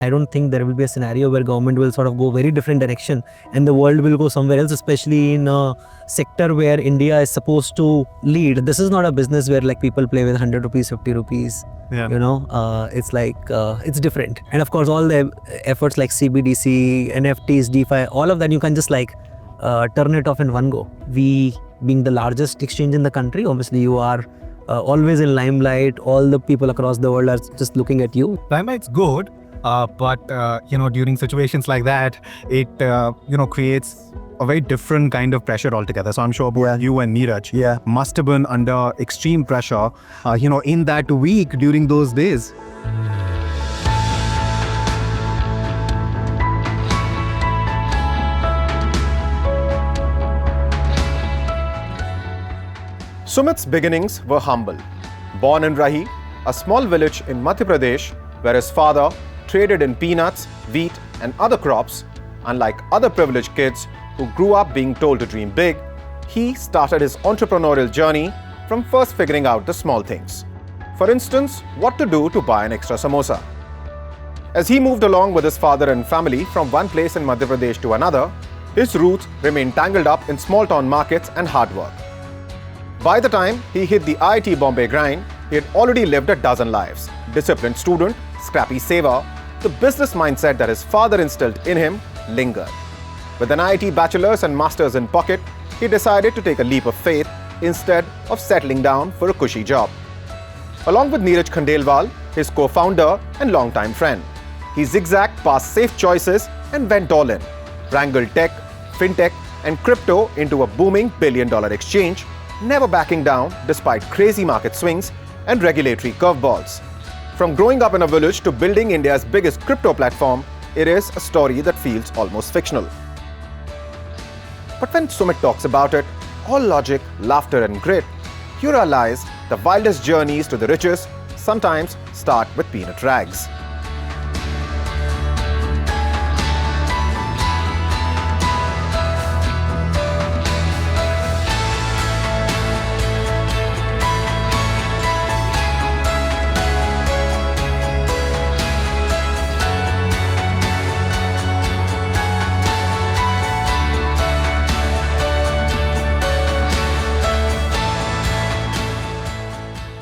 I don't think there will be a scenario where government will sort of go very different direction and the world will go somewhere else, especially in a sector where India is supposed to lead. This is not a business where like people play with 100 rupees, 50 rupees. Yeah. It's like, it's different. And of course, all the efforts like CBDC, NFTs, DeFi, all of that, you can just like turn it off in one go. We being the largest exchange in the country, obviously you are always in limelight. All the people across the world are just looking at you. Limelight's good, but during situations like that, it creates a very different kind of pressure altogether. So I'm sure both you and Neeraj must have been under extreme pressure, in that week during those days. Sumit's beginnings were humble. Born in Rahi, a small village in Madhya Pradesh, where his father traded in peanuts, wheat, and other crops, unlike other privileged kids who grew up being told to dream big, he started his entrepreneurial journey from first figuring out the small things. For instance, what to do to buy an extra samosa. As he moved along with his father and family from one place in Madhya Pradesh to another, his roots remained tangled up in small town markets and hard work. By the time he hit the IIT Bombay grind, he had already lived a dozen lives. Disciplined student, scrappy saver, the business mindset that his father instilled in him lingered. With an IIT bachelor's and master's in pocket, he decided to take a leap of faith instead of settling down for a cushy job. Along with Neeraj Khandelwal, his co-founder and longtime friend, he zigzagged past safe choices and went all in, wrangled tech, fintech, and crypto into a booming billion-dollar exchange, never backing down despite crazy market swings and regulatory curveballs. From growing up in a village to building India's biggest crypto platform, it is a story that feels almost fictional. But when Sumit talks about it, all logic, laughter and grit, you realize the wildest journeys to the riches sometimes start with peanut rags.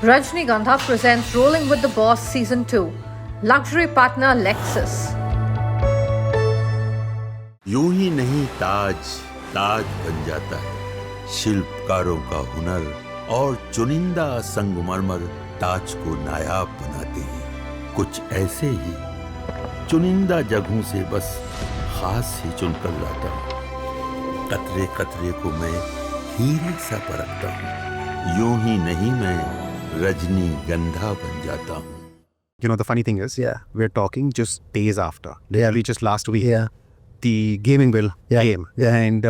Rajnigandha presents Rolling with the Boss Season 2. Luxury partner Lexus. यूं ही नहीं ताज ताज बन जाता है। शिल्पकारों का हुनर और चुनिंदा संगमरमर ताज को नायाब बनाते हैं। कुछ ऐसे ही चुनिंदा जगहों से बस खास ही चुनकर लाता हूँ। कतरे कतरे को मैं हीरे सा परखता हूँ। यूं ही नहीं मैं रजनीगंधा बन जाता हूँ। The funny thing is, we're talking just days after. Literally just last week, the gaming bill came. And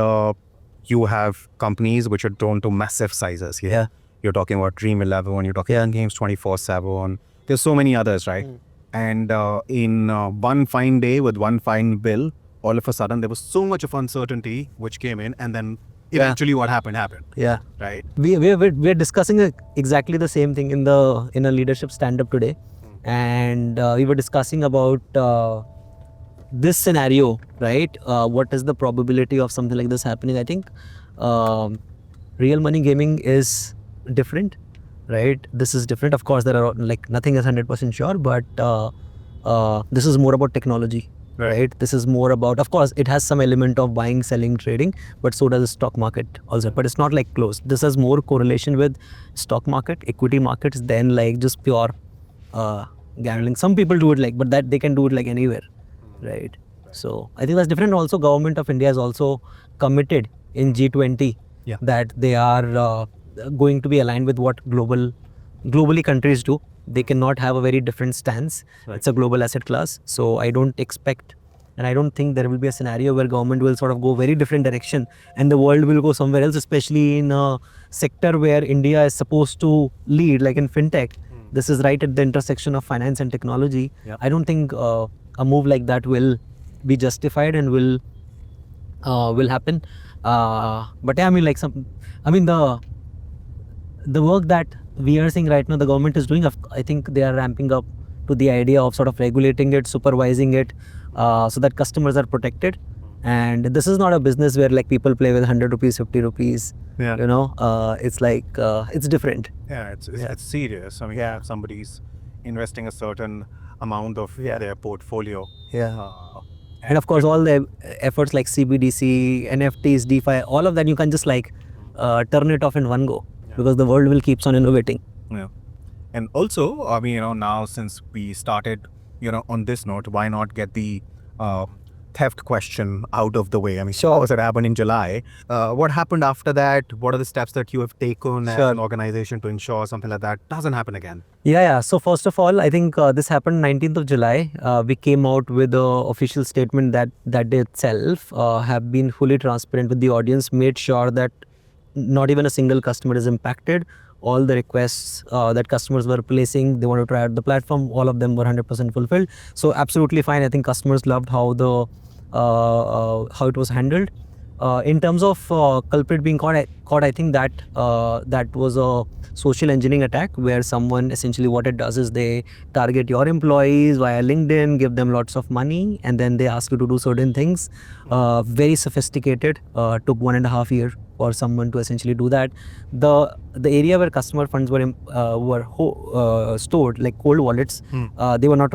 you have companies which are drawn to massive sizes. You're talking about Dream 11, you're talking Games 24/7. There's so many others, right? And in one fine day with one fine bill, all of a sudden there was so much of uncertainty which came in, and then eventually what happened. Right? We're discussing exactly the same thing in a leadership stand-up today. And we were discussing about this scenario, right? What is the probability of something like this happening? I think real money gaming is different, right? This is different. Of course, there are like nothing is 100% sure, but this is more about technology, right? This is more about, of course, it has some element of buying, selling, trading, but so does the stock market also. But it's not like closed. This has more correlation with stock market, equity markets than like just pure gambling. Some people do it like, but that they can do it like anywhere, right? So I think that's different. Also, government of India is also committed in G20 that they are going to be aligned with what globally countries do. They cannot have a very different stance. It's a global asset class. So I don't expect, and I don't think there will be a scenario where government will sort of go very different direction and the world will go somewhere else, especially in a sector where India is supposed to lead, like in fintech. This is right at the intersection of finance and technology. I don't think a move like that will be justified and will happen. But yeah, the work that we are seeing right now, the government is doing, I think they are ramping up to the idea of sort of regulating it, supervising it, so that customers are protected. And this is not a business where like people play with 100 rupees, 50 rupees. Yeah. You know, it's like it's different. Yeah, it's serious. I mean, yeah, somebody's investing a certain amount of their portfolio. Yeah. And of course, all the efforts like CBDC, NFTs, DeFi, all of that you can just like turn it off in one go, because the world will keeps on innovating. Yeah. And also, I mean, now since we started, on this note, why not get the theft question out of the way? I mean, sure, it happened in July. What happened after that? What are the steps that you have taken as an organization to ensure something like that doesn't happen again? Yeah. So first of all, I think this happened 19th of July. We came out with the official statement that day itself have been fully transparent with the audience, made sure that not even a single customer is impacted. All the requests that customers were placing, they wanted to try out the platform, all of them were 100% fulfilled. So absolutely fine. I think customers loved how it was handled. In terms of culprit being caught, I think that that was a social engineering attack, where someone essentially, what it does is they target your employees via LinkedIn, give them lots of money, and then they ask you to do certain things. Very sophisticated. Took 1.5 years for someone to essentially do that. The area where customer funds were stored, like cold wallets, they were not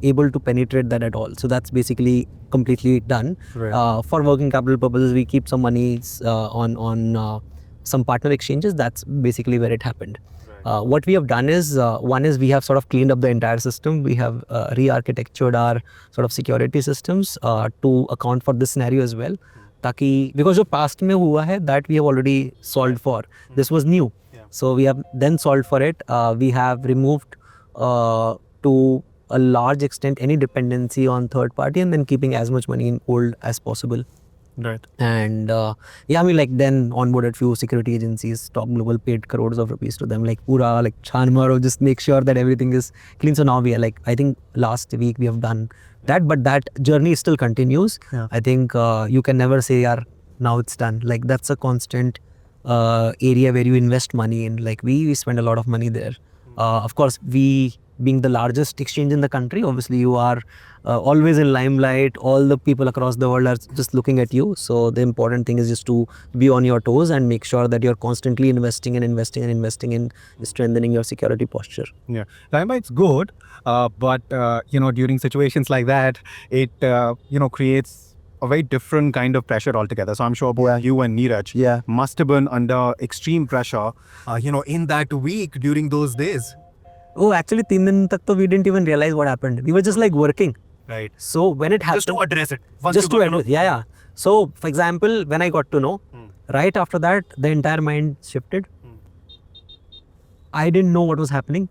able to penetrate that at all. So that's basically completely done. Right. For working capital purposes, we keep some monies on some partner exchanges. That's basically where it happened. What we have done is, one is we have sort of cleaned up the entire system. We have re-architectured our sort of security systems to account for this scenario as well. ताकि because जो past में हुआ है, that we have already solved for. This was new. So we have then solved for it. We have removed to a large extent any dependency on third party, and then keeping as much money in cold as possible. Right. And I mean, like, then onboarded few security agencies, Top Global paid crores of rupees to them, like pura like chhan maro, just make sure that everything is clean. So now we are like, I think last week we have done that, but that journey still continues. I think you can never say, yaar, now it's done. Like, that's a constant area where you invest money in. Like, we spend a lot of money there. Of course, we being the largest exchange in the country, obviously you are always in limelight. All the people across the world are just looking at you. So the important thing is just to be on your toes and make sure that you're constantly investing in strengthening your security posture. Yeah, limelight is good, but during situations like that, it creates a very different kind of pressure altogether. So I'm sure both you and Neeraj must have been under extreme pressure, in that week during those days. Oh, actually, 3 दिन तक तो we didn't even realize what happened. We were just like working. Right. So when it happened, Just to address it. just to address, yeah. So for example, when I got to know, right after that, the entire mind shifted. I didn't know what was happening.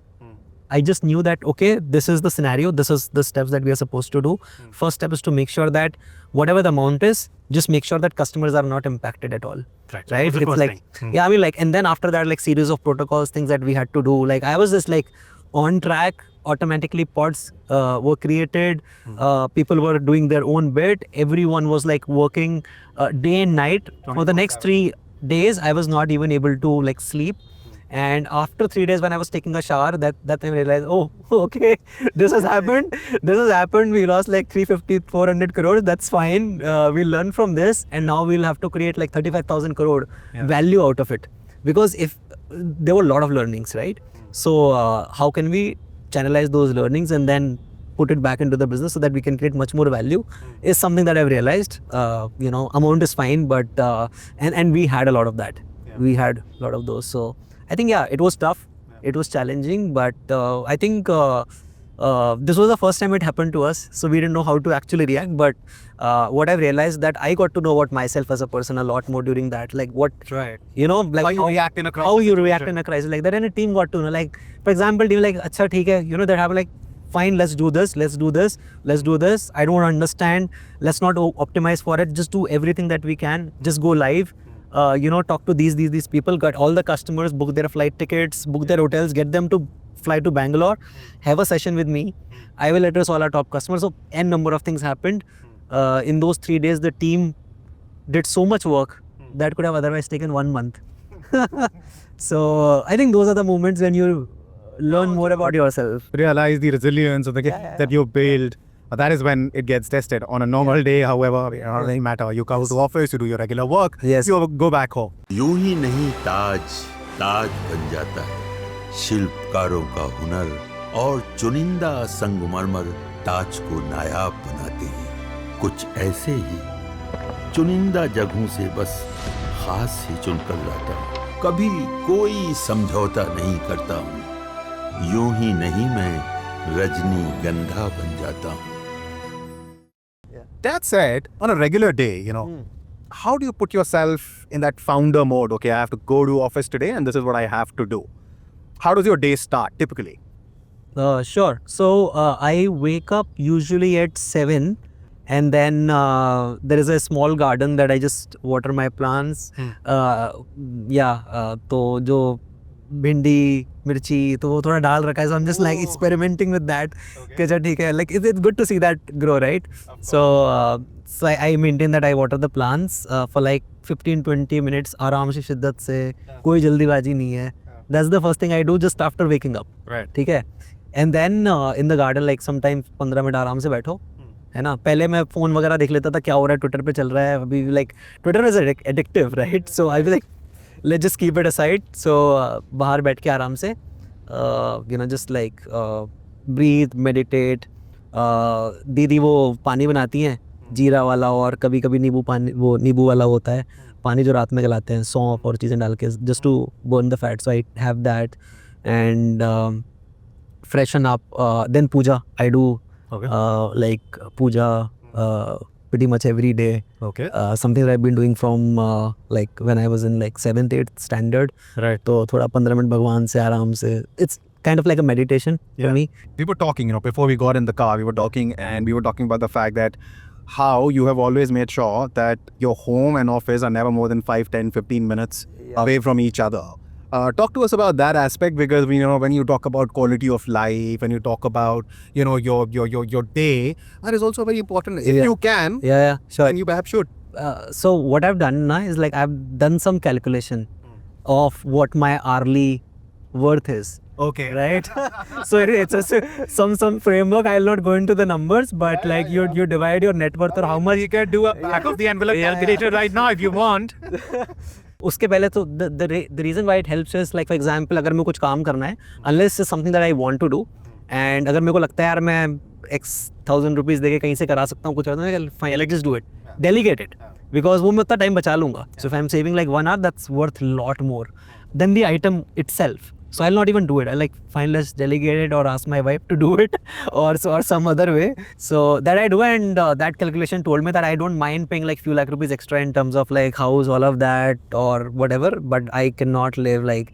I just knew that, okay, this is the scenario, this is the steps that we are supposed to do. First step is to make sure that whatever the amount is, just make sure that customers are not impacted at all. Right? It's like, I mean, like, and then after that, like, series of protocols, things that we had to do. Like, I was just like on track. Automatically pods were created. People were doing their own bit. Everyone was like working day and night. For the next 3 days, I was not even able to like sleep. And after 3 days, when I was taking a shower, that time I realized, oh, okay, this has happened. We lost like 350-400 crores. That's fine. We'll learn from this, and now we'll have to create like 35,000 crore value out of it. Because if there were a lot of learnings, right? So how can we channelize those learnings and then put it back into the business so that we can create much more value is something that I've realized. Amount is fine, but and we had a lot of that. We had a lot of those. So I think, it was tough. It was challenging, but I think this was the first time it happened to us. So we didn't know how to actually react. But what I've realized that I got to know about myself as a person a lot more during that. Like what, like how you react in a crisis. How you react in a crisis like that. And a team got to know. Like, for example, team like, acha, theek hai, that happened, like, fine, let's do this. I don't understand. Let's not optimize for it. Just do everything that we can. Just go live. Talk to these people, got all the customers, book their flight tickets, book their hotels, get them to fly to Bangalore, have a session with me. I will address all our top customers. So n number of things happened. In those 3 days, the team did so much work that could have otherwise taken 1 month. So I think those are the moments when you learn more about yourself. Realize the resilience of the that you build. That is when it gets tested. On a normal day, however, it doesn't matter. You come to office, you do your regular work, Yes. you go back home. यूं ही नहीं ताज ताज बन जाता है, शिल्पकारों का हुनर और चुनिंदा संगमरमर ताज को नायाब बनाते हैं। कुछ ऐसे ही चुनिंदा जगहों से बस खास ही चुनकर लाता हूँ, कभी कोई समझौता नहीं करता हूँ। यूं ही नहीं मैं रजनीगंधा बन जाता हूँ। That said, on a regular day, how do you put yourself in that founder mode? Okay, I have to go to office today and this is what I have to do. How does your day start typically? Sure. So I wake up usually at 7, and then there is a small garden that I just water my plants. तो जो भिंडी मिर्ची तो वो थोड़ा डाल रखा है, so I'm just like experimenting with that. कि अच्छा ठीक है, like it's good to see that grow, right? So I maintain that I water the plants for like 15-20 minutes आराम से, शिद्दत से, कोई जल्दीबाजी नहीं है. That's the first thing I do just after waking up. Right. ठीक है. And then in the garden like sometimes 15 minute आराम से बैठो, है ना. पहले मैं फ़ोन वगैरह देख लेता था क्या हो रहा है, ट्विटर पे चल रहा है अभी, like Twitter is addictive, right? So I was like let's just keep it aside. So बाहर बैठ के आराम से just like breathe, meditate. दीदी वो पानी बनाती हैं जीरा वाला, और कभी कभी नींबू पानी, वो नींबू वाला होता है पानी जो रात में गलाते हैं, सौंफ और चीज़ें डाल के, just to burn the fat. So I have that and freshen up. Then puja I do. Okay. Like puja pretty much every day. Okay. Something that I've been doing from like when I was in like 7th 8th standard. Right. तो थोड़ा 15 minute भगवान से आराम से, it's kind of like a meditation for me. We were talking, before we got in the car, we were talking about the fact that how you have always made sure that your home and office are never more than 5, 10, 15 minutes away from each other. Talk to us about that aspect, because we when you talk about quality of life and you talk about your day, that is also very important. If you can, Yeah, sure. then you perhaps should. So what I've done now is like I've done some calculation of what my hourly worth is. Okay. Right. So it's some framework. I'll not go into the numbers, but like you divide your net worth or how much You can do a back of the envelope calculator right now if you want. उसके पहले तो the reason why it helps is like for example अगर मैं कुछ काम करना है, unless it's something that I want to do, and अगर मेरे को लगता है यार मैं X 1000 rupees देके कहीं से करा सकता हूँ कुछ, fine, let's just do it, delegate it, because वो मैं उतना टाइम बचा लूँगा. So if I'm saving like 1 hour, that's worth a lot more than the item itself. So I'll not even do it. I like, fine, let's delegate it or ask my wife to do it or some other way. So that I do, and that calculation told me that I don't mind paying like few lakh rupees extra in terms of like house, all of that or whatever, but I cannot live like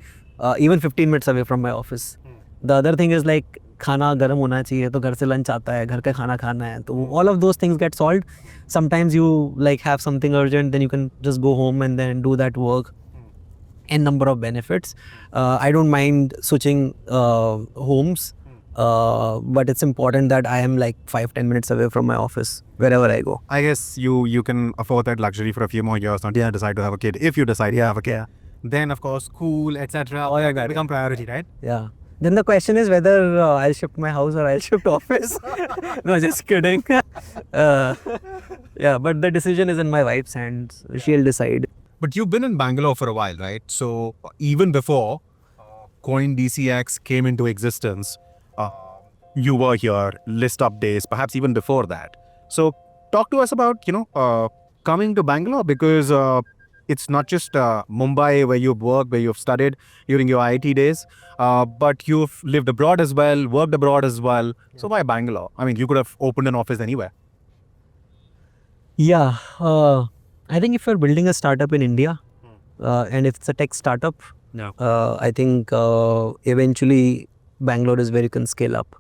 even 15 minutes away from my office. The other thing is like खाना गर्म होना चाहिए, तो घर से lunch आता है, घर का खाना खाना है, तो all of those things get solved. Sometimes you like have something urgent, then you can just go home and then do that work. N number of benefits. I don't mind switching homes, but it's important that I am like 5-10 minutes away from my office wherever I go. I guess you can afford that luxury for a few more years until you decide to have a kid. If you decide to have a kid, then of course school, etc. all that become priority, right? Yeah. Then the question is whether I'll shift my house or I'll shift office. No, just kidding. Yeah, but the decision is in my wife's hands. She'll decide. But you've been in Bangalore for a while, right? So even before Coin DCX came into existence, you were here, list up days, perhaps even before that. So talk to us about, coming to Bangalore, because it's not just Mumbai where you've worked, where you've studied during your IT days, but you've lived abroad as well, worked abroad as well. So why Bangalore? I mean, you could have opened an office anywhere. Yeah. I think if you're building a startup in India, and if it's a tech startup, I think eventually Bangalore is where you can scale up.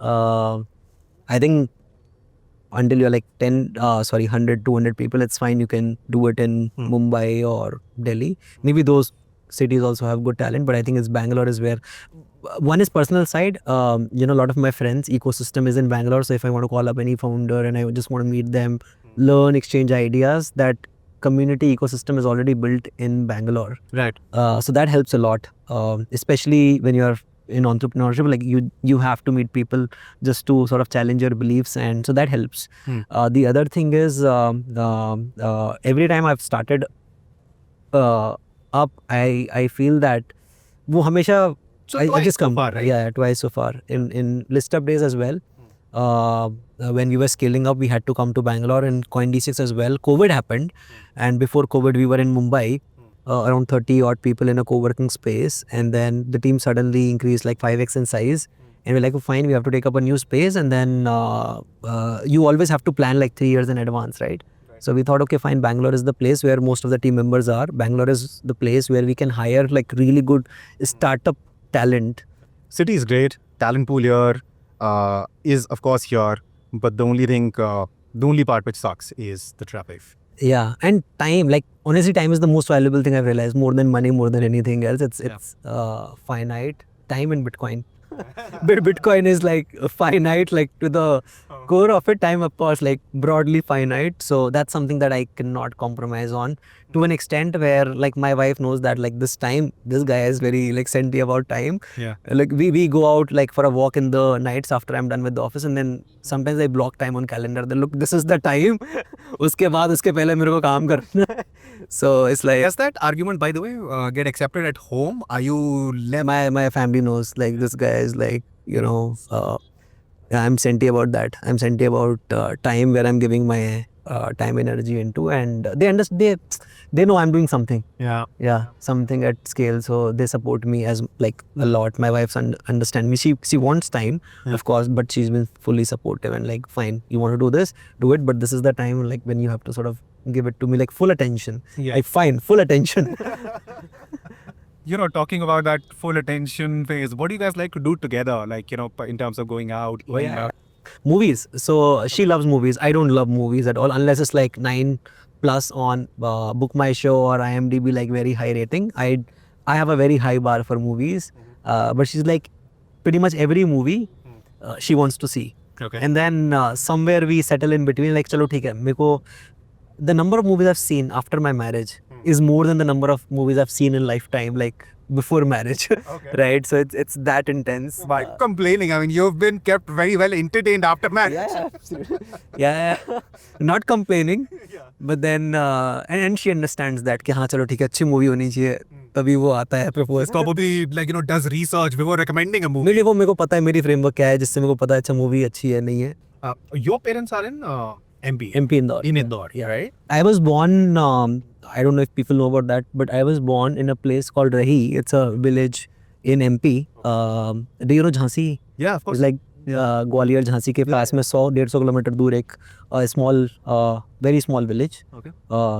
I think until you're like 100, 200 people, it's fine. You can do it in Mumbai or Delhi. Maybe those cities also have good talent, but I think it's Bangalore is where, one is personal side. A lot of my friends' ecosystem is in Bangalore. So if I want to call up any founder and I just want to meet them, learn, exchange ideas, that community ecosystem is already built in Bangalore. Right. So that helps a lot, especially when you're in entrepreneurship, like you have to meet people just to sort of challenge your beliefs, and so that helps. The other thing is every time I've started up, I feel that वो हमेशा I just come far, right? yeah, twice so far in list up days as well. When we were scaling up, we had to come to Bangalore, and Coin-D6 as well. COVID happened, and before COVID, we were in Mumbai, around 30 odd people in a co-working space, and then the team suddenly increased like 5x in size, and we're like, oh, fine, we have to take up a new space, and then you always have to plan like 3 years in advance, right? So we thought, okay, fine, Bangalore is the place where most of the team members are. Bangalore is the place where we can hire like really good startup talent. City is great. Talent pool here is of course here, but the only part which sucks is the traffic. Yeah, and time, like honestly, time is the most valuable thing I've realized, more than money, more than anything else. It's finite. Time in Bitcoin. But Bitcoin is like finite, like to the core of it. Time, of course, like broadly finite. So that's something that I cannot compromise on, to an extent where like my wife knows that like this guy is very like senti about time. Yeah. Like we go out like for a walk in the nights after I'm done with the office, and then sometimes I block time on calendar. Then look, this is the time. उसके बाद उसके पहले मेरे को काम करना है. So it's like, Does that argument, by the way, get accepted at home? Are you my family knows like this guy is like, you know, I'm senti about that. I'm senti about time where I'm giving my time energy into, and they know I'm doing something. Yeah. Something at scale, so they support me as like a lot. My wife's understand me. She wants time, of course, but she's been fully supportive and like, fine, you want to do this, do it, but this is the time like when you have to sort of give it to me like full attention. Yeah. Like, fine, full attention. Talking about that full attention phase, what do you guys like to do together? Like, in terms of going out, eating out? Movies. So she loves movies. I don't love movies at all unless it's like 9+ on Book My Show or IMDb, like very high rating. I have a very high bar for movies, but she's like pretty much every movie she wants to see. Okay. And then somewhere we settle in between, like chalo theek hai, meko the number of movies I've seen after my marriage is more than the number of movies I've seen in lifetime, like before marriage. Right? So it's that intense. By complaining, I mean, you've been kept very well entertained after marriage. Yeah, absolutely. Yeah. Not complaining, but then and she understands that कि हाँ चलो ठीक है, अच्छी movie होनी चाहिए, तभी वो आता है propose. Probably does research before recommending a movie. मेरे को पता है मेरी फ्रेमवर्क क्या है, जिससे मेरे को पता है अच्छा मूवी अच्छी है नहीं है. Your parents are in MP. MP Indore. In Indore, yeah, right? I was born, I don't know if people know about that, but I was born in a place called Rahi. It's a village in MP. Do you know Jhansi? Yeah, of course. It's like Gwalior Jhansi के पास में 100-150 kilometre दूर एक small, very small village. Okay.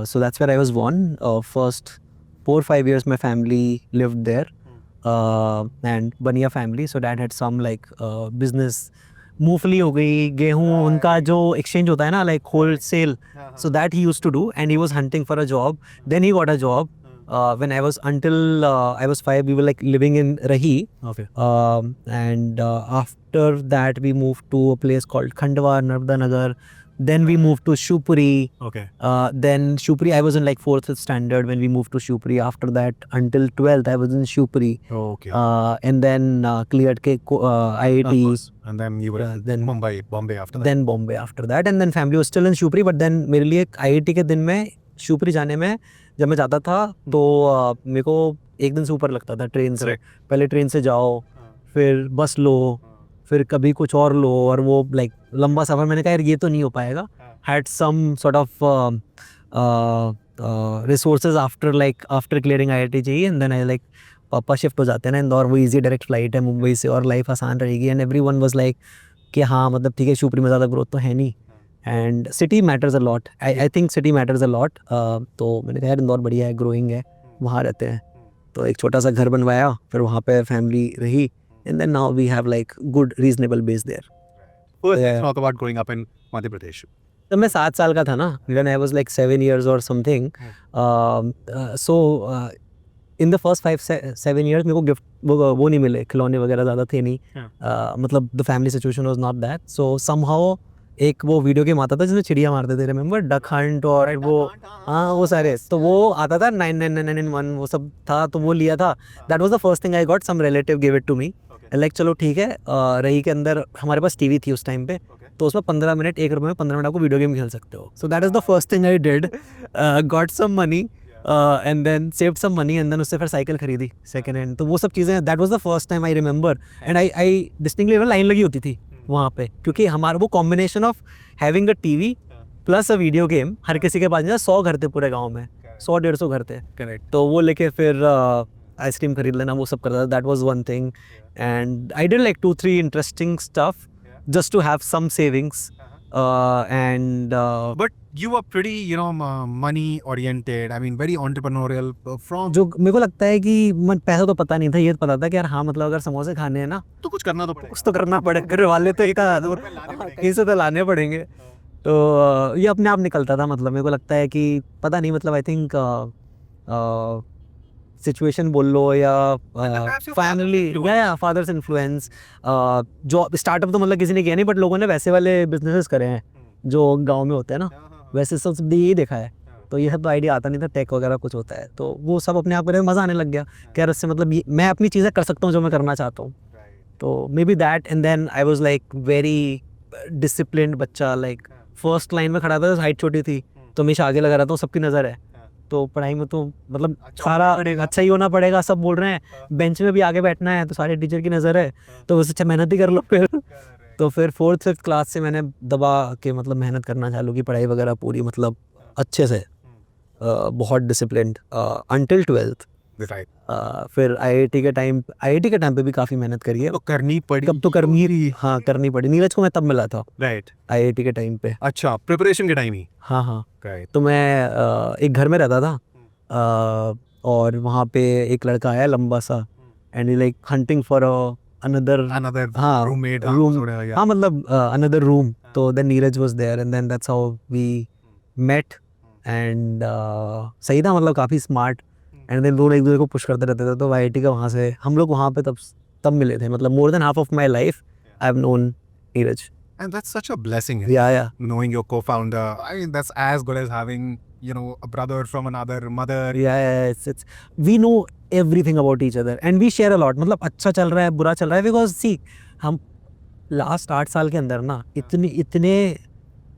So that's where I was born. First 4-5 years my family lived there, and Bania family. So dad had some like business. मूंगफली हो गई, गेहूं, उनका जो exchange होता है ना, like wholesale. So that he used to do, and he was hunting for a job. Then he got a job. When I was until I was 5, we were like living in Rahi. Okay. And after that we moved to a place called Khandwa, Narmada Nagar. Then we moved to Shupuri. Okay. Then Shupuri, I was in like 4th standard when we moved to Shupuri. After that, until 12th, I was in Shupuri. Okay. And then cleared IIT. And then you were then Bombay after that. Then Bombay after that. And then family was still in Shupuri. But then मेरे लिए IIT के दिन में Shupuri जाने में जब मैं जाता था तो मेरे को एक दिन से ऊपर लगता था ट्रेन से. पहले ट्रेन से जाओ, फिर बस लो, फिर कभी कुछ और लो, और वो लाइक लंबा सफ़र. मैंने कहा यार ये तो नहीं हो पाएगा. Had some sort of resources after clearing IIT चाहिए. एंड देन आई लाइक पापा शिफ्ट हो जाते हैं ना इंदौर, वो इजी डायरेक्ट फ्लाइट है मुंबई से और लाइफ आसान रहेगी. एंड एवरीवन वाज लाइक कि हाँ मतलब ठीक है, शिवपुरी में ज़्यादा ग्रोथ तो है नहीं. And city matters a lot. I think city matters a lot. तो मैंने कहा यार इंदौर बढ़िया है, ग्रोइंग है, वहाँ रहते हैं. तो एक छोटा सा घर बनवाया, फिर वहाँ पे फैमिली रही. And then now we have like good reasonable base there. Let's talk about growing up in Madhya Pradesh. जब मैं 7 साल का था ना, when I was like 7 years or something, so in the first 5-7 years मेरे को gift वो नहीं मिले, खिलौने वगैरह ज़्यादा थे नहीं. मतलब the family situation was not that. So somehow एक वो वीडियो गेम आता था जिसमें चिड़िया मारते थे, रिमेंबर डक हंट, और वो हाँ वो सारे, तो वो आता था 99991 वो सब था, तो वो लिया था. That was the first thing I got. Some relative give it to me. Like चलो ठीक है, रही के अंदर हमारे पास टीवी थी उस टाइम पे, तो उसमें 15 मिनट, 1 रुपये में 15 मिनट आपको वीडियो गेम खेल सकते हो. So that is the first thing I did. Got some money and then saved some money and then उससे फिर साइकिल खरीदी सेकेंड हैंड. तो वो सब चीज़ें, that was the first time I remember. And I distinctly line लगी होती थी वहाँ पे, क्योंकि हमारा वो combination of having a TV plus a video game, हर किसी के पास 100 घर थे पूरे गाँव में, 100-150 घर थे. Correct. तो वो लेके फिर आइसक्रीम खरीद लेना, वो सब करता था. That was one thing. And I did like 2-3 interesting stuff just to have some savings. But you were pretty, money oriented. I mean, very entrepreneurial from. जो मेरे को लगता है कि पैसा तो पता नहीं था, ये पता था कि यार हाँ मतलब अगर समोसे खाने हैं ना तो कुछ करना तो पड़ेगा. कुछ तो करना पड़ेगा, घर वाले तो एक कहीं से तो लाने पड़ेंगे. तो ये अपने आप निकलता था. मतलब मेरे को लगता है कि पता नहीं, मतलब आई थिंक सिचुएशन बोल लो या फैमिली या फादर्स इन्फ्लुएंस. जो स्टार्टअप तो मतलब किसी ने किया नहीं, बट लोगों ने वैसे वाले बिजनेसेस करे हैं जो गांव में होते हैं ना, वैसे सब यही देखा है. तो ये सब तो आइडिया आता नहीं था, टेक वगैरह कुछ होता है, तो वो सब अपने आप करने में मज़ा आने लग गया कि यार इससे मतलब मैं अपनी चीज़ें कर सकता हूँ जो मैं करना चाहता हूँ. तो maybe that. And then I was like very disciplined बच्चा. लाइक फर्स्ट लाइन में खड़ा था, हाइट छोटी थी तो हमेशा आगे लगा रहता हूँ, सबकी नज़र है. तो पढ़ाई में तो मतलब सारा अच्छा ही होना पड़ेगा, सब बोल रहे हैं. बेंच में भी आगे बैठना है तो सारे टीचर की नज़र है, तो बस अच्छा मेहनत ही कर लो फिर. तो फिर 4th-5th क्लास से मैंने दबा के मतलब मेहनत करना चालू की, पढ़ाई वगैरह पूरी मतलब अच्छे से, बहुत डिसिप्लिन्ड अंटिल 12th. Right. फिर आईआईटी के टाइम पे भी काफ़ी मेहनत करी है. तो करनी पड़ी. कब तो हाँ करनी पड़ी. नीरज को मैं तब मिला था Right. आईआईटी के टाइम पे. अच्छा, प्रिपरेशन के टाइम ही. हाँ. Right. तो मैं एक घर में रहता था और वहाँ पे एक लड़का आया लंबा सा, and like hunting for another हाँ roommate. room. हाँ मतलब another room. तो then Neeraj was there and then that's how we met. and सही था, मतलब काफ़ी स्मार्ट. एंड देन दोनों एक दूसरे को पुश करते रहते थे. तो आईआईटी का वहाँ से हम लोग वहाँ पे तब मिले थे. मतलब more than half of my life I have known Neeraj. And that's such a blessing. Yeah. Knowing your co-founder, I mean, that's as good as having, a brother from another mother. Yeah. It's we know everything about each other and we share a lot. मतलब अच्छा चल रहा है, बुरा चल रहा है, because see हम लास्ट 8 साल के अंदर ना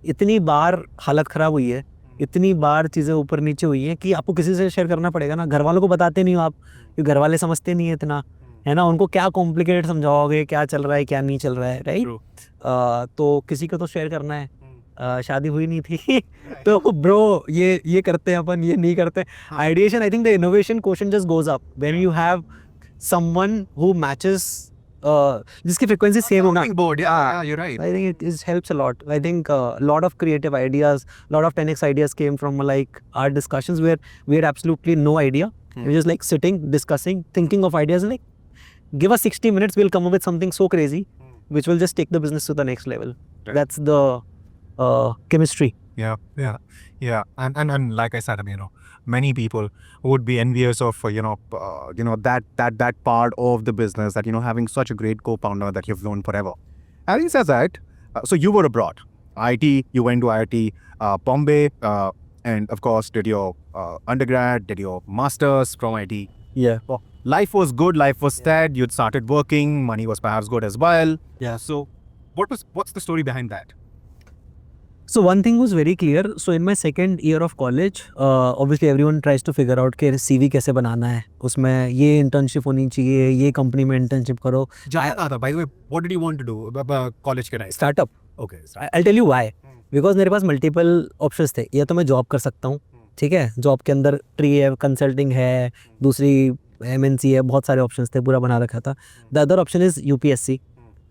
इतनी बार हालत ख़राब हुई है, इतनी बार चीज़ें ऊपर नीचे हुई हैं कि आपको किसी से शेयर करना पड़ेगा ना. घर वालों को बताते नहीं हो आप, क्योंकि घर वाले समझते नहीं है इतना, है ना. उनको क्या कॉम्प्लिकेटेड समझाओगे, क्या चल रहा है क्या नहीं चल रहा है, राइट. तो किसी को तो शेयर करना है. शादी हुई नहीं थी तो ब्रो ये करते हैं अपन, ये नहीं करते. Ideation, I think the innovation quotient just goes up when you have someone who matches, जिसकी फ्रीक्वेंसी सेम होना. Yeah, you're right. I think it helps a lot. I think a lot of creative ideas, lot of 10x ideas came from like our discussions where we had absolutely no idea. We were just like sitting, discussing, thinking of ideas, and like give us 60 minutes, we'll come up with something so crazy, which will just take the business to the next level. Right. That's the chemistry. Yeah. And like I said, I mean, many people would be envious of, that part of the business, that, having such a great co-founder that you've known forever. Having said that, so you were abroad. IT, you went to IIT Bombay, and of course did your undergrad, did your masters from IT. Yeah. Well, life was good, life was steady, you'd started working, money was perhaps good as well. Yeah. So what's the story behind that? So one thing was very clear. So in my second year of college, obviously everyone tries to figure out कि CV कैसे बनाना है, उसमें ये internship होनी चाहिए, ये company में internship करो. By the way, what did you want to do college के time? Startup. Okay. I'll tell you why. Because मेरे पास multiple options थे. या तो मैं जॉब कर सकता हूँ, ठीक है, जॉब के अंदर ट्री है, कंसल्टिंग है, दूसरी MNC है, बहुत सारे ऑप्शंस थे, पूरा बना रखा था. The other option is UPSC,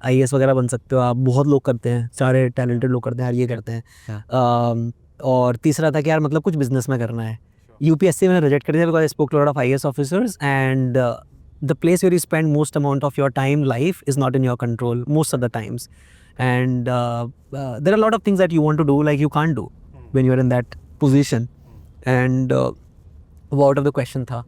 IAS वगैरह बन सकते हो आप, बहुत लोग करते हैं, सारे टैलेंटेड लोग करते हैं, ये करते हैं. और तीसरा था कि यार मतलब कुछ बिजनेस में करना है. UPSC मैंने रिजेक्ट कर दिया because I spoke to lot of IAS officers and the place where you spend most amount of your time life is not in your control most of the times. And there are lot of things that you want to do like you can't do when you are in that position. And वो out of the question था.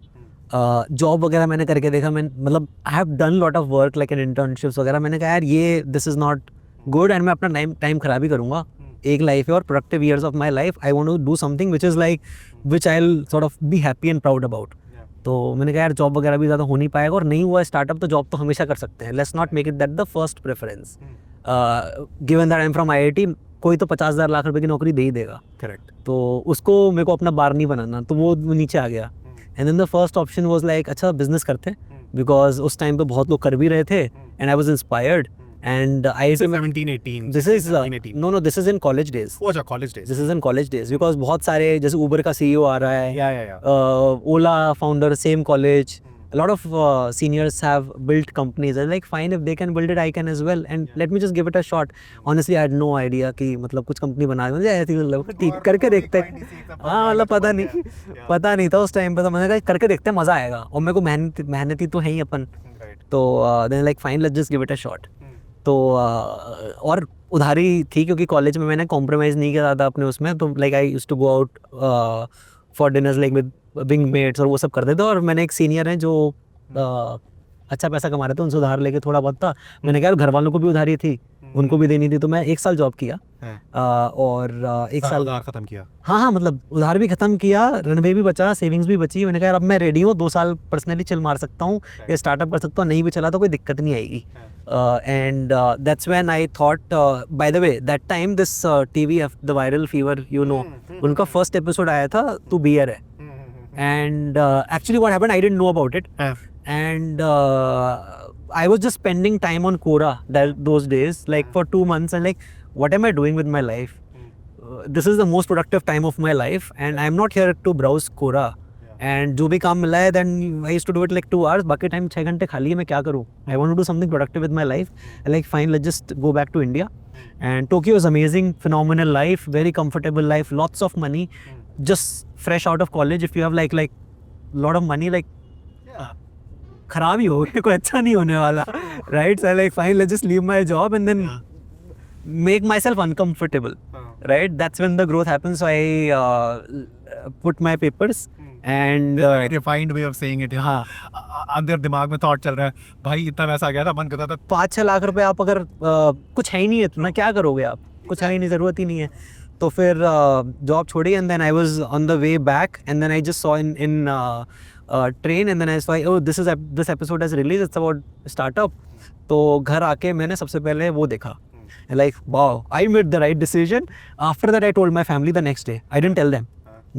Job वगैरह मैंने करके देखा, मैं मतलब I have done lot of work like in internships वगैरह. मैंने कहा यार ये this is not good and मैं अपना टाइम खराब ही करूँगा. एक लाइफ है और productive years of my life, I want to do something which is like which I will sort of be happy and proud about. तो मैंने कहा यार जॉब वगैरह भी ज़्यादा हो नहीं पाएगा, और नहीं हुआ स्टार्टअप तो जॉब तो हमेशा कर सकते हैं, let's not make it that the first preference. Given that I am from IIT, कोई तो 50,000 लाख रुपए की नौकरी दे ही देगा, करेक्ट। तो उसको मेरे को अपना बार नहीं बनाना, तो वो नीचे आ गया। And then the first option was like अच्छा बिजनेस करते हैं, बिकॉज उस टाइम पे बहुत लोग कर भी रहे थे, and I was inspired, and I 17-18 this is no this is in college days, वो अच्छा college days. This is in college days, because बहुत सारे जैसे उबर का CEO आ रहा है, या Ola founder same college, a lot of seniors have built companies. I'm like fine, if they can build it I can as well, and let me just give it a shot. Honestly I had no idea कि मतलब कुछ company बना मुझे ऐसी मतलब ठीक करके देखते हैं, हाँ मतलब पता नहीं था उस टाइम पे, तो मैंने कहा करके देखते हैं मज़ा आएगा, और मेरे को मेहनती तो है ही अपन, तो then like fine let's just give it a shot. तो और उधारी थी क्योंकि कॉलेज में मैंने कॉम्प्रोमाइज़ नहीं किया था अपने उसमें, तो like I used to go out for dinners like with wing mates और वो सब करते थे। और मैंने एक सीनियर हैं जो अच्छा पैसा कमा रहे थे, उनसे उधार लेके थोड़ा बहुत था, मैंने कहा घर वालों को भी उधारी थी, उनको भी देनी थी, तो मैं 1 साल जॉब किया और 1 साल उधार खत्म किया। हाँ मतलब उधार भी खत्म किया, रनवे भी बचा, सेविंग्स भी बची। मैंने कहा यार अब मैं रेडी हूँ, 2 साल पर्सनली चिल मार सकता हूँ या स्टार्टअप कर सकता हूँ, नहीं भी चला तो कोई दिक्कत नहीं आएगी। And that's when I thought, by the way that time this TV the viral fever you know, उनका फर्स्ट एपिसोड आया था तू बियर है, and actually what happened I didn't know about it, and I was just spending time on Quora those days like for 2 months, and like what am I doing with my life? This is the most productive time of my life and I am not here to browse Quora, and जो भी काम मिला है then I used to do it like 2 hours, बाकी time 6 घंटे खाली है, मैं क्या करूँ? I want to do something productive with my life, and like fine let's just go back to India. And Tokyo is amazing, phenomenal life, very comfortable life, lots of money, just fresh out of college. If you have like lot of money, like खराब ही हो, कोई अच्छा नहीं होने वाला, right? So like fine let's just leave my job and then make myself uncomfortable, right? That's when the growth happens. So I put my papers and refined way of saying it. हाँ, अंदर दिमाग में thought चल रहा है, भाई इतना पैसा आ गया था, मन करता था 5-6 लाख रुपए आप अगर कुछ है ही नहीं है तो ना क्या करोगे आप, कुछ है ही नहीं, ज़रूरत ही नहीं है, तो फिर जॉब छोड़ी। And then I was on the way back and then I just saw in train and then I saw oh this episode has release, it's about startup. तो घर आके मैंने सबसे पहले वो देखा, like wow, I made the right decision. After that I told my family the next day, I didn't tell them,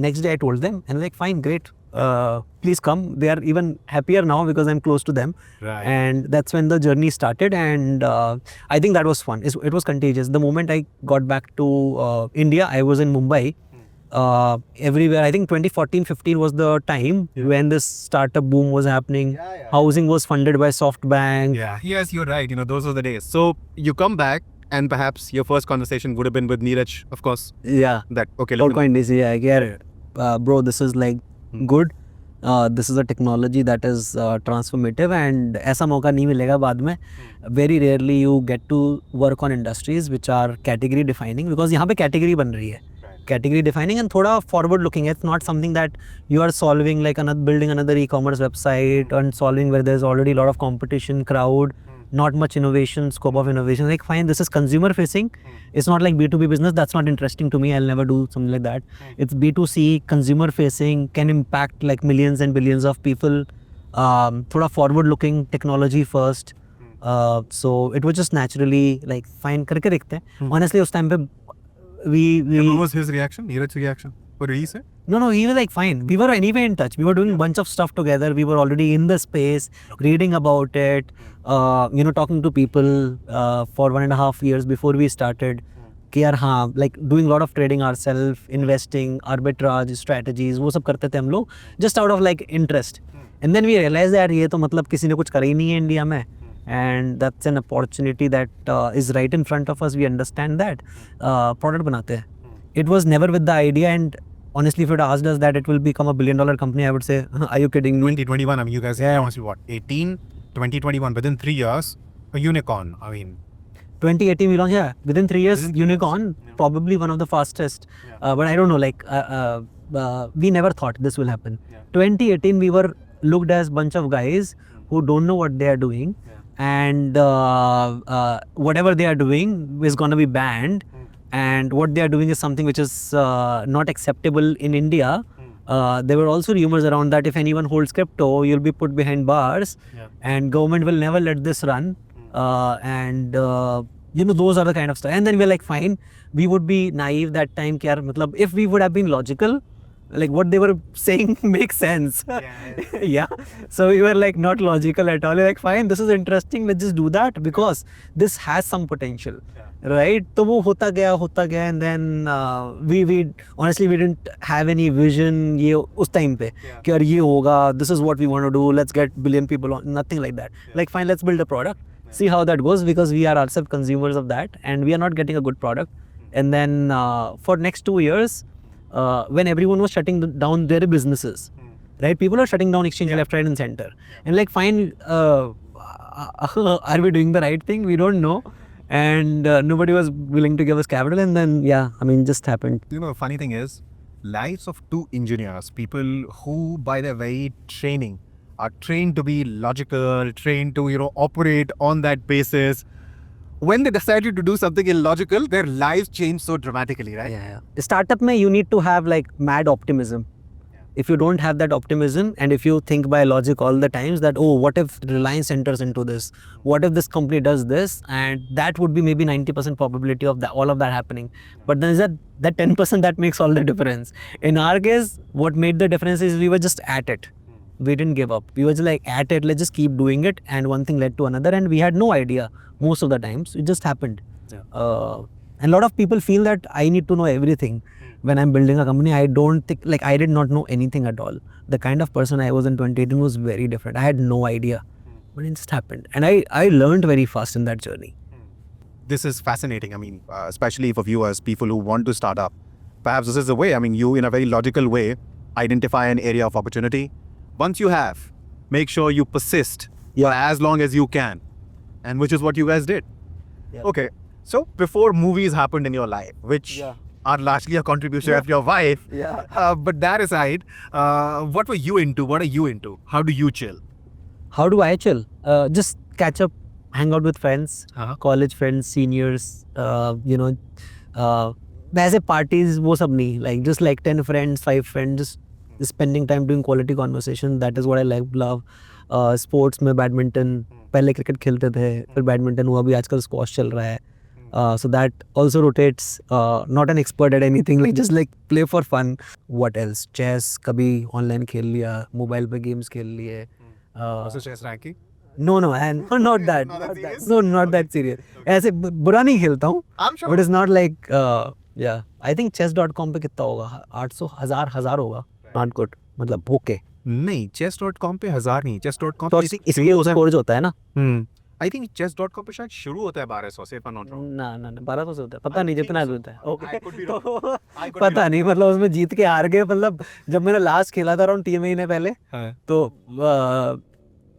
next day I told them and like fine, great, please come. They are even happier now because I'm close to them, Right. and that's when the journey started. And I think that was fun. It was contagious. The moment I got back to India, I was in Mumbai, everywhere. I think 2014-15 was the time when this startup boom was happening. Housing was funded by SoftBank. Yeah, yes, you're right. You know, those were the days. So you come back, and perhaps your first conversation would have been with Neeraj, of course. Yeah. That okay, Cloud listen. Coin DC, I get it. Bro, this is like good. This is a technology that is transformative, and ऐसा मौका नहीं मिलेगा बाद में. Very rarely you get to work on industries which are category defining, because यहाँ पे category बन रही है. Category defining and थोड़ा forward looking. It's not something that you are solving like building another e-commerce website and solving where there's already a lot of competition, crowd, not much innovation, scope of innovation. Like fine, this is consumer facing. It's not like B2B business. That's not interesting to me. I'll never do something like that. It's B2C, consumer facing, can impact like millions and billions of people. Thoda forward looking, technology first. So it was just naturally like fine, करके देखते हैं. Honestly उस time पे What was his reaction? Neeraj's reaction? What did he say? No, he was like fine. We were anyway in touch. We were doing a bunch of stuff together. We were already in the space, reading about it, talking to people for 1.5 years before we started. कि यार हाँ, like doing a lot of trading ourselves, investing, arbitrage strategies, वो सब करते थे हम लोग, just out of like interest. And then we realized that ये तो मतलब किसी ने कुछ करा ही नहीं है इंडिया में. And that's an opportunity that is right in front of us. We understand that. Product बनाते हैं. It was never with the idea, and honestly, if you'd asked us that it will become a $1 billion company, I would say, are you kidding me? 2021. I mean, you guys must be what? 18, 2021. Within 3 years, a unicorn. I mean, 2018 we launched, yeah. Within 3 years, unicorn, probably one of the fastest. But I don't know, like, we never thought this will happen. 2018, we were looked as bunch of guys who don't know what they are doing. And whatever they are doing is going to be banned, and what they are doing is something which is not acceptable in India, there were also rumors around that if anyone holds crypto, you'll be put behind bars, and government will never let this run. And you know, those are the kind of stuff. And then we're like, fine, we would be naive that time. Ki yaar, matlab, if we would have been logical, like what they were saying makes sense. Yeah. So we were like not logical at all. We're like, fine, this is interesting. Let's just do that because this has some potential, right? तो वो होता गया, and then we honestly we didn't have any vision ये उस time पे कि यार ये होगा. This is what we want to do. Let's get billion people on. Nothing like that. Like fine, let's build a product. See how that goes because we are ourselves consumers of that and we are not getting a good product. And then for next 2 years. When everyone was shutting down their businesses, right? People are shutting down exchange left, right, and center. And like, fine, are we doing the right thing? We don't know. And nobody was willing to give us capital. And then, yeah, I mean, just happened. You know, the funny thing is, lives of 2 engineers, people who by their very training are trained to be logical, trained to, you know, operate on that basis. When they decided to do something illogical, their lives changed so dramatically, right? Yeah. Startup mein you need to have like mad optimism. If you don't have that optimism and if you think by logic all the times that, oh, what if Reliance enters into this? What if this company does this? And that would be maybe 90% probability of that, all of that happening. But then is that 10% that makes all the difference. In our case, what made the difference is we were just at it. We didn't give up. We were just like at it, let's just keep doing it. And one thing led to another and we had no idea most of the times. It just happened. And a lot of people feel that I need to know everything. When I'm building a company, I don't think, like I did not know anything at all. The kind of person I was in 2018 was very different. I had no idea. But it just happened. And I learned very fast in that journey. This is fascinating. I mean, especially for viewers, people who want to start up. Perhaps this is the way. I mean, you in a very logical way, identify an area of opportunity. Once you have, make sure you persist for as long as you can. And which is what you guys did. Yeah. Okay. So before movies happened in your life, which are largely a contribution of your wife. But that aside, what were you into? What are you into? How do you chill? How do I chill? Just catch up, hang out with friends, college friends, seniors, you know, वैसे parties वो सब नहीं, like just like 10 friends, 5 friends, just spending time doing quality conversation. That is what I love. Sports में badminton, पहले cricket खेलते थे, फिर badminton हुआ, अभी आजकल स्क्वॉश चल रहा है. So that also rotates, not an expert at anything, like just like play for fun. What else? Chess, कभी online खेल लिया, mobile पे games खेल लिए. Also chess ranking? No, and not that. No, not that serious. ऐसे बुरा नहीं खेलता हूँ. I'm sure. But it's not like, yeah. I think chess.com पे कितना होगा? 800, 1000 होगा. Not good. मतलब okay. नहीं, chess.com पे 1000 नहीं, chess.com तो इसलिए उसका स्कोर जो होता है ना. I think chess.com पे शायद शुरू होता है 1200 से, if I'm not wrong. ना 1200 से होता है. पता नहीं जितना होता है. I could be wrong. I could be पता नहीं, मतलब उसमें जीत के हार गए. मतलब जब मैंने लास्ट खेला था अराउंड 3 महीने पहले, तो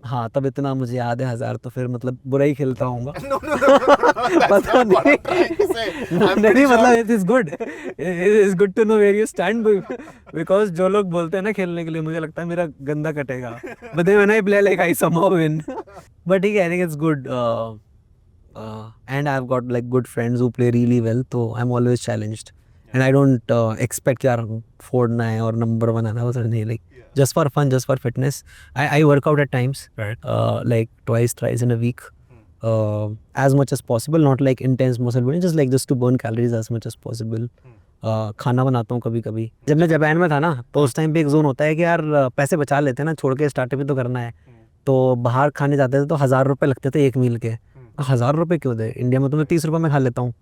हाँ तब इतना मुझे याद है 1000, तो फिर मतलब बुरा ही खेलता होऊंगा. पता नहीं. नहीं मतलब it is good. It is good to know where you stand because जो लोग बोलते हैं ना खेलने के लिए, मुझे लगता है मेरा गंदा कटेगा. But then when I play, like I somehow win. But ठीक है, I think it's good. And I've got like good friends who play really well, so I'm always challenged. And I don't expect यार फोड़ना है और number 1 आना, वो नहीं, like just for fun, just for fitness. I work out at times, right? Like twice, thrice in a week, as much as possible. Not like intense muscle building, just to burn calories as much as possible. खाना बनाता हूँ कभी कभी. जब मैं Japan में था ना, तो उस टाइम पे एक जोन होता है कि यार पैसे बचा लेते हैं ना, छोड़ के स्टार्टअप भी तो करना है. तो बाहर खाने जाते थे तो 1000 रुपये लगते थे एक मील के. 1000 रुपये क्यों दे? इंडिया में तो मैं 30 रुपये में खा लेता हूँ,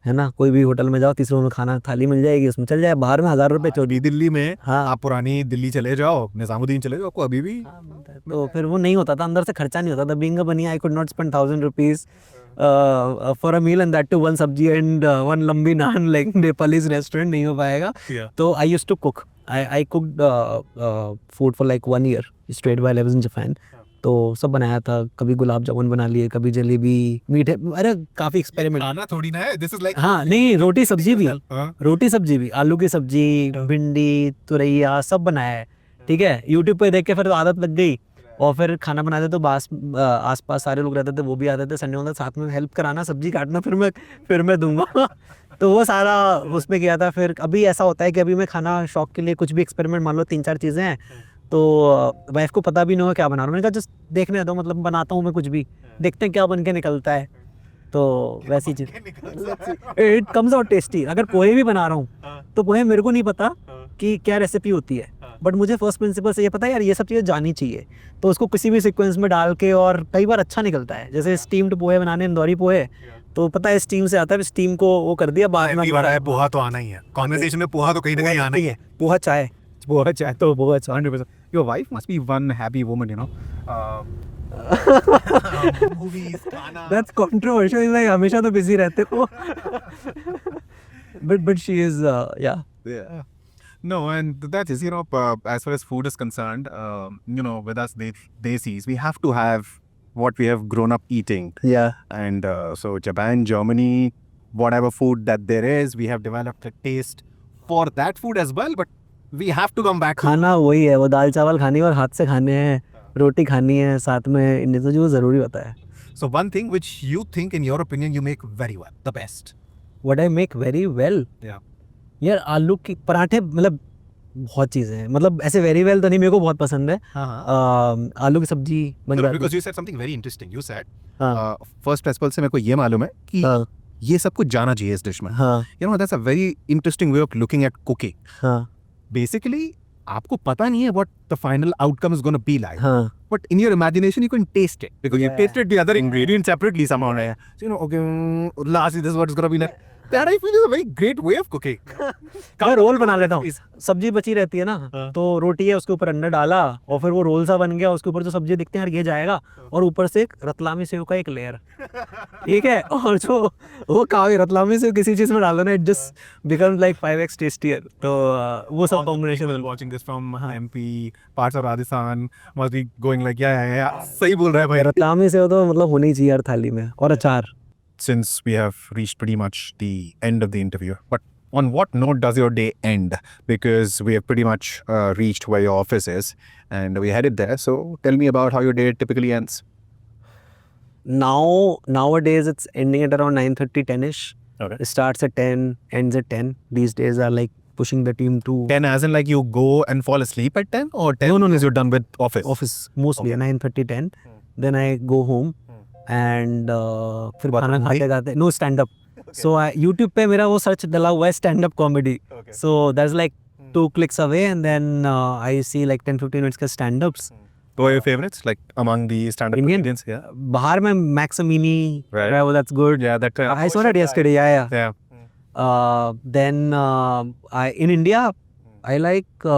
है ना. कोई भी होटल में जाओ 30 रुपये में खाना थाली मिल जाएगी, उसमें चल जाए. बाहर में 1000 रुपये चोरी. दिल्ली में हाँ. आप पुरानी दिल्ली चले जाओ, निजामुद्दीन चले जाओ, आपको अभी भी तो फिर वो नहीं होता था, अंदर से खर्चा नहीं होता था. Being a Baniya, I could not spend 1000 rupees for a meal and that to 1 सब्जी एंड 1 लंबी नान लाइक नेपालीज रेस्टोरेंट. नहीं हो पाएगा. तो I used to cook. I cooked food for like 1 year straight while I was in Japan. तो सब बनाया था. कभी गुलाब जामुन बना लिए, कभी जलेबी, मीठे, अरे काफी एक्सपेरिमेंट. खाना थोड़ी ना है, दिस इज लाइक. हाँ नहीं, रोटी सब्जी भी, आलू की सब्जी, भिंडी, तुरैया, सब बनाया है. ठीक है, यूट्यूब पे देख के फिर आदत लग गई. और फिर खाना बनाते तो आसपास सारे लोग रहते थे, वो भी आते थे. संडे होता साथ में हेल्प कराना, सब्जी काटना, फिर मैं दूंगा. तो वो सारा उसमें किया था। फिर अभी ऐसा होता है कि अभी मैं खाना शौक के लिए कुछ भी एक्सपेरिमेंट, मान लो 3-4 चीज़ें हैं तो वाइफ को पता भी नहीं होगा क्या बना रहा हूँ, मैंने कहा जस्ट देखने दो, मतलब बनाता हूँ मैं कुछ भी, देखते हैं क्या बन के निकलता है। तो वैसी चीज़, इट कम्स आउट टेस्टी। अगर पोहे भी बना रहा हूँ तो पोहे मेरे को नहीं पता कि क्या रेसिपी होती है, बट मुझे फर्स्ट प्रिंसिपल से ये पता है यार ये सब चीज़ें जानी चाहिए, तो उसको किसी भी सीक्वेंस में डाल के, और कई बार अच्छा निकलता है। जैसे स्टीम्ड पोहे बनाने, इंदौरी पोहे, तो पता है स्टीम से आता है, स्टीम को वो कर दिया बाद में। पोहा तो आना ही है कॉन्वर्सेशन में, पोहा तो कहीं ना कहीं आना ही है। पोहा चाय, पोहा चाहे तो poha 100%. Your wife must be one happy woman, you know. Movies, खाना. दैट्स कंट्रोवर्शियल, लाइक हमेशा तो बिजी रहते हो। But she is Yeah. No, and that is, you know, as far as food is concerned, you know, with us Desis, we have to have what we have grown up eating. या And so Japan, Germany, whatever food that there is, we have developed a taste for that food as well, but we have to come back. खाना वही है, वो दाल चावल खानी है और हाथ से खाने हैं, रोटी खानी है साथ में, इन तो जो ज़रूरी होता है। So one thing which you think, in your opinion, you make very well, the best. What I make very well, Yeah. यार आलू की पराठे, मतलब बहुत चीज़ें हैं, मतलब ऐसे वेरी वेल तो नहीं, मेरे को बहुत पसंद है। आलू की सब्जी बन No, जाती because you said something very interesting. You said, हाँ first principle से मेरे को ये मालूम है कि हाँ ये सब कुछ जाना चाहिए इस डिश में. हाँ You know, that's a very interesting way of looking at cooking. हाँ Basically, आपको पता नहीं है what the final outcome is going to be like. हाँ But in your imagination, you can taste it because you Yeah. tasted the other ingredients separately somehow. Right? So, you know, okay, lastly, this is what it's going to be like. That I feel is a very great way of cooking. मैं role बना लेता हूँ, सब्जी बची रहती है ना, तो रोटी है उसके ऊपर अंडा डाला और फिर वो रोल सा बन गया, उसके ऊपर जो सब्जी दिखते हैं यार ये जाएगा, और ऊपर से एक रतलामी सेव का एक लेयर, ठीक है, और जो वो काफी रतलामी सेव किसी चीज में डालो ना, it just becomes like 5x tastier. तो वो सब combination. Watching this from MP, parts of Rajasthan, must be going like, yeah. सही बोल रहा है भाई. रतलामी सेव तो मतलब होनी ही चाहिए हर थाली में, और अचार। Since we have reached pretty much the end of the interview, but on what note does your day end? Because we have pretty much reached where your office is, and we headed there. So tell me about how your day typically ends. Nowadays it's ending at around 9:30, 10ish. Okay. It starts at 10, ends at 10. These days are like pushing the team to 10 as in like you go and fall asleep at 10, or 10 No. is you're done with office? office mostly 9:30, 10. Then I go home and फिर खाना खाते खाते know stand up, so YouTube पे मेरा वो search डला हुआ है stand up comedy, so that's like 2 clicks away and then I see like 10-15 minutes का stand ups. Who are your favorites, like among the stand-up Indian? comedians? Yeah. बाहर में मैक्सिमिनी, Right. that's good, Yeah, that I saw that yesterday, yeah. Then in India I like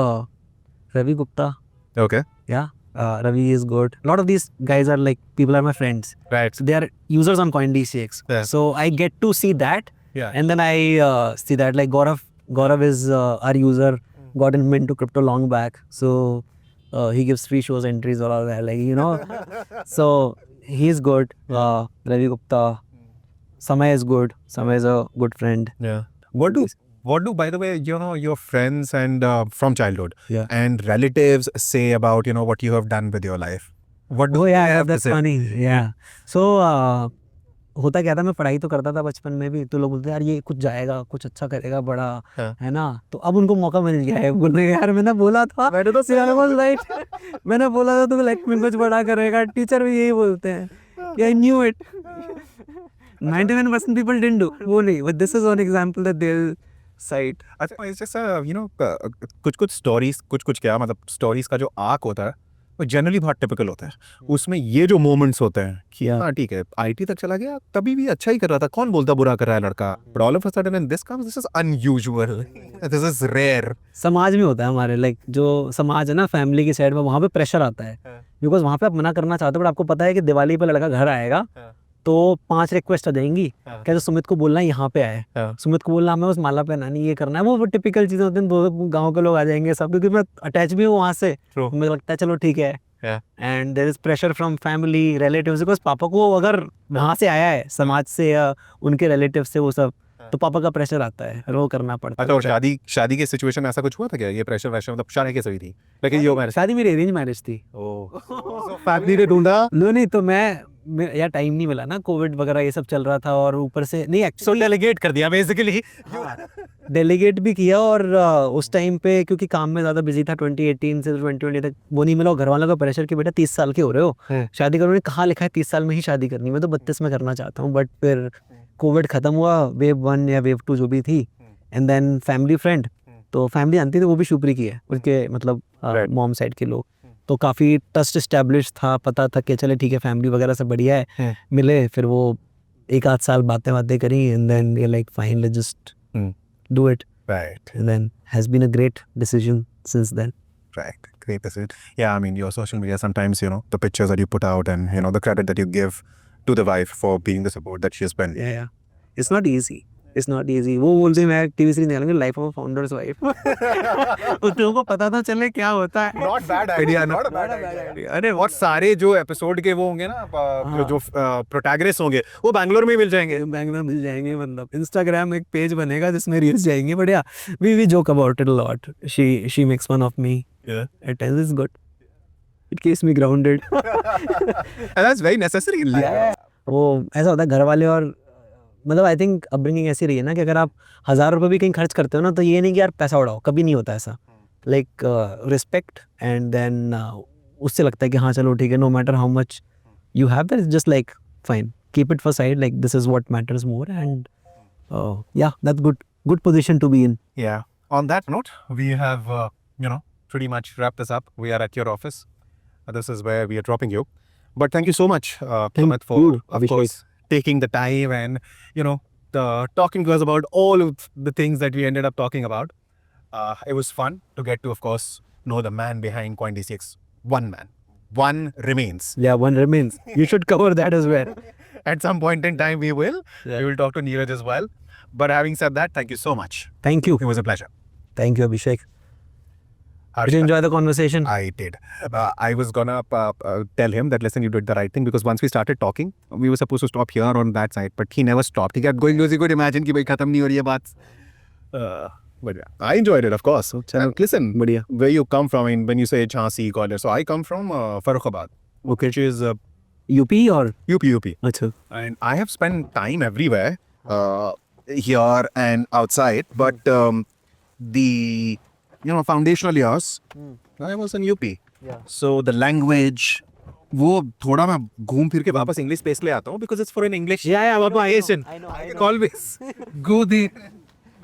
Ravi Gupta, Okay. yeah. Ravi is good. A lot of these guys are like, people are my friends, Right. so they are users on CoinDCX. Yeah. So I get to see that, Yeah. and then I see that like Gaurav is our user, got him into crypto long back, so he gives free shows entries or all that, like, you know. So he's good. Ravi Gupta, Samay is good. Samay is a good friend. Yeah. What do, by the way, you know, your friends and from childhood Yeah. and relatives say about, you know, what you have done with your life? What do Oh they yeah, have to that's say? funny. Yeah. So होता क्या था, मैं पढ़ाई तो करता था बचपन में भी, तो लोग बोलते यार ये कुछ जाएगा, कुछ अच्छा करेगा बड़ा, हाँ. है ना, तो अब उनको मौका मिल गया है बोलने का, यार मैंने बोला था, मैंने तो मैंने बोला था तो लाइक में कुछ बड़ा करेगा, टीचर भी यही बोलते हैं, I knew it. 99% people didn't do, वो नहीं, but this is one example that they'll cite. अच्छा, it's just you know, कुछ स्टोरीज, कुछ क्या मतलब स्टोरीज का जो आर्क होता है वो जनरली बहुत टिपिकल होता है, उसमें ये जो मोमेंट्स होते हैं कि Yeah. हाँ ठीक है आईटी तक चला गया, तभी भी अच्छा ही कर रहा था, कौन बोलता बुरा कर रहा है लड़का, but all of a sudden when this comes, this is unusual, this is rare. समाज में होता है हमारे, लाइक जो समाज है ना फैमिली की साइड में, वहाँ पे प्रेशर आता है, बिकॉज वहाँ पे आप मना करना चाहते हो, बट आपको पता है कि दिवाली पे लड़का घर आएगा तो 5 रिक्वेस्ट आ जाएंगी, क्या सुमित को बोलना है यहाँ पे आए, सुमित को बोलना हमें उस माला पहनानी, ये करना है, वो टिपिकल चीजें होती हैं, दो गाँव के लोग आ जाएंगे सब, क्योंकि मैं अटैच भी हूँ वहाँ से, True. मुझे लगता है चलो ठीक है, and there is pressure from family relatives, because पापा को अगर वहाँ से आया है समाज से या उनके रिलेटिव से वो सब, तो पापा का प्रेशर आता है, वो करना पड़ता है। अच्छा, और शादी के सिचुएशन ऐसा कुछ हुआ था क्या, ये प्रेशर मतलब शादी कैसे हुई थी, लेकिन ये मैरिज? शादी मेरी अरेंज मैरिज थी, फैमिली ने ढूंढा? नहीं तो मैं यार टाइम नहीं मिला ना, कोविड वगैरह ये सब चल रहा था और ऊपर से नहीं सो एक्चुअली डेलीगेट कर दिया बेसिकली। डेलीगेट भी किया और उस टाइम पे क्योंकि काम में ज़्यादा बिजी था 2018 से 2020 तक वो नहीं मिला और घर वालों का प्रेशर कि बेटा 30 साल के हो रहे हो शादी करो, कहाँ लिखा है 30 साल में ही शादी करनी, मैं तो 32 में करना चाहता हूँ। बट फिर कोविड ख़त्म हुआ, वेव 1 या वेव 2 जो भी थी, एंड देन फैमिली फ्रेंड, तो फैमिली जानती थी वो भी शुपरी की है उनके मतलब मॉम साइड के लोग, तो काफ़ी ट्रस्ट इस्टेब्लिश था, पता था कि चले ठीक है फैमिली वगैरह सब बढ़िया है। मिले फिर वो 1 आध साल बातें करी एंड देन ये like fine let's just do it, Right. and then has been a great decision since then. Right. Great is it. Yeah, I mean, your social media sometimes, you know, the pictures that you put out and, you know, the credit that you give to the wife for being the support that she has been. Yeah. It's not easy. It's not easy. वो बोलते हैं मैं TV series निकालूंगी life of founders wife. उनको को पता था चले क्या होता है। Not bad idea. Not a bad idea. अरे और सारे जो एपिसोड के वो होंगे ना जो प्रोटैगनिस्ट होंगे वो बैंगलोर में ही मिल जाएंगे। बैंगलोर मिल जाएंगे, मतलब इंस्टाग्राम एक पेज बनेगा जिसमें रील्स जाएंगी। But yeah we joke about it a lot. She makes fun of me at times, it's good, it keeps me grounded. And that's very necessary in life. वो ऐसा होता है घर वाले और मतलब आई थिंक अपब्रिंगिंग ऐसी रही है ना कि अगर आप 1000 रुपये भी कहीं खर्च करते हो ना तो ये नहीं कि यार पैसा उड़ाओ, कभी नहीं होता ऐसा। लाइक रिस्पेक्ट एंड देन उससे लगता है कि हाँ चलो ठीक है, no matter how much you have that is just like fine, keep it for side, like this is what matters more and yeah that's good position to be in. Yeah. On that note, we have, you know, pretty much wrapped this up. We are at your office. This is where we are dropping you. But thank you so much, Sumit, for, you, of Abhishek. course, taking the time and, you know, talking to us about all of the things that we ended up talking about. It was fun to get to, of course, know the man behind Coin26. One man. One remains. Yeah, one remains. You should cover that as well. At some point in time, we will. Yeah. We will talk to Neeraj as well. But having said that, thank you so much. Thank you. It was a pleasure. Thank you, Abhishek. Did Harsh, you enjoy the conversation? I did. I was gonna tell him that listen, you did the right thing because once we started talking, we were supposed to stop here on that side, but he never stopped. He kept going because he could imagine कि भाई खत्म नहीं हो रही है बात. But yeah, I enjoyed it, of course. And listen, बढ़िया. where you come from? I mean, when you say Jhansi, Gwalior, so I come from Farrukhabad, which is UP or? UP, अच्छा. and I have spent time everywhere, here and outside. But the foundational years, I was in UP. Yeah. So the language, वो थोड़ा मैं घूम फिर के वापस English space ले आता हूँ because it's for an English application. I know. I can always go there.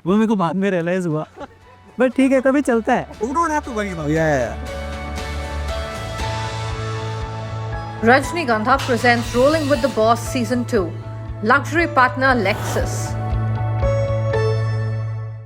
वो मेरे को बाद में रियलाइज हुआ, बट ठीक है कभी चलता है। You don't have to worry about it. Yeah. Rajnigandha presents Rolling with the Boss Season 2. Luxury partner Lexus.